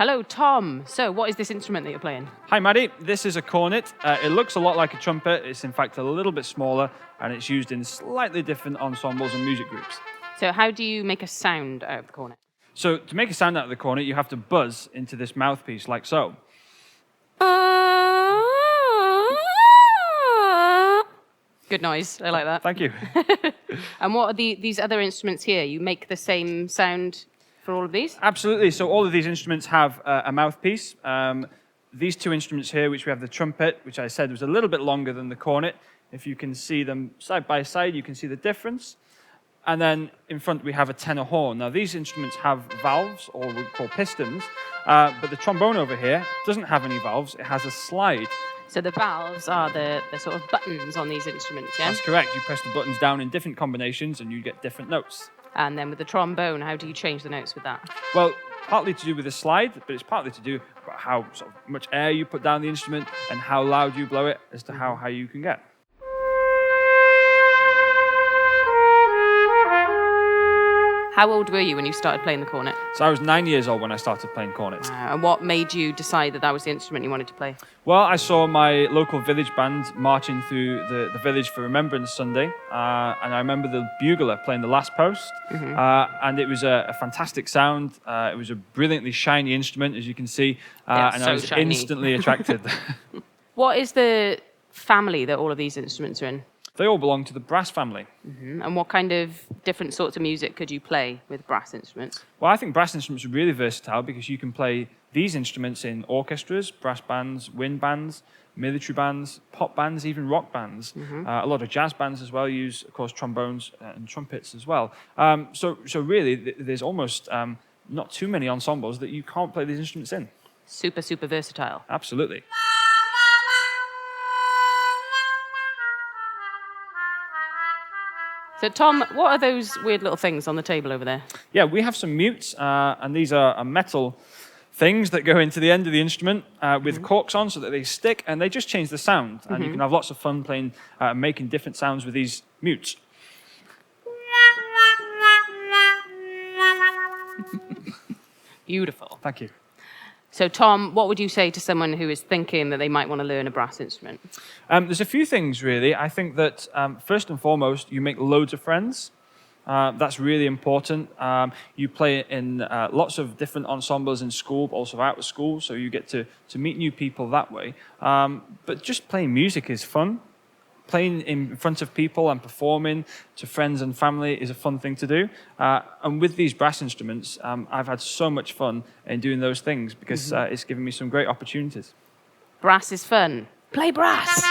Hello, Tom. So, what is this instrument that you're playing? Hi, Maddie. This is a cornet. It looks a lot like a trumpet. It's in fact a little bit smaller, and it's used in slightly different ensembles and music groups. So, how do you make a sound out of the cornet? So to make a sound out of the cornet, you have to buzz into this mouthpiece like so. Good noise. I like that. Thank you. And what are these other instruments here? You make the same sound for all of these? Absolutely. So all of these instruments have a mouthpiece. These two instruments here, which we have the trumpet, which I said was a little bit longer than the cornet. If you can see them side by side, you can see the difference. And then in front we have a tenor horn. Now these instruments have valves, or we call pistons, but the trombone over here doesn't have any valves. It has a slide. So the valves are the sort of buttons on these instruments, yeah? That's correct. You press the buttons down in different combinations and you get different notes. And then with the trombone, how do you change the notes with that? Well, partly to do with the slide, but it's partly to do with how sort of much air you put down the instrument and how loud you blow it as to how high you can get. How old were you when you started playing the cornet? So I was 9 years old when I started playing cornets. And what made you decide that that was the instrument you wanted to play? Well, I saw my local village band marching through the village for Remembrance Sunday, and I remember the bugler playing the last post, and it was a fantastic sound. It was a brilliantly shiny instrument, as you can see, and I was shiny. Instantly attracted. What is the family that all of these instruments are in? They all belong to the brass family. And what kind of different sorts of music could you play with brass instruments? Well, I think brass instruments are really versatile because you can play these instruments in orchestras, brass bands, wind bands, military bands, pop bands, even rock bands. A lot of jazz bands as well use, of course, trombones and trumpets as well. So really, there's almost not too many ensembles that you can't play these instruments in. Super, super versatile. Absolutely. So, Tom, what are those weird little things on the table over there? Yeah, we have some mutes, and these are metal things that go into the end of the instrument with corks on so that they stick, and they just change the sound. And you can have lots of fun playing, making different sounds with these mutes. Beautiful. Thank you. So, Tom, what would you say to someone who is thinking that they might want to learn a brass instrument? There's a few things, really. I think that, first and foremost, you make loads of friends. That's really important. You play in lots of different ensembles in school, but also out of school, so you get to meet new people that way. But just playing music is fun. Playing in front of people and performing to friends and family is a fun thing to do. And with these brass instruments, I've had so much fun in doing those things because it's given me some great opportunities. Brass is fun. Play brass!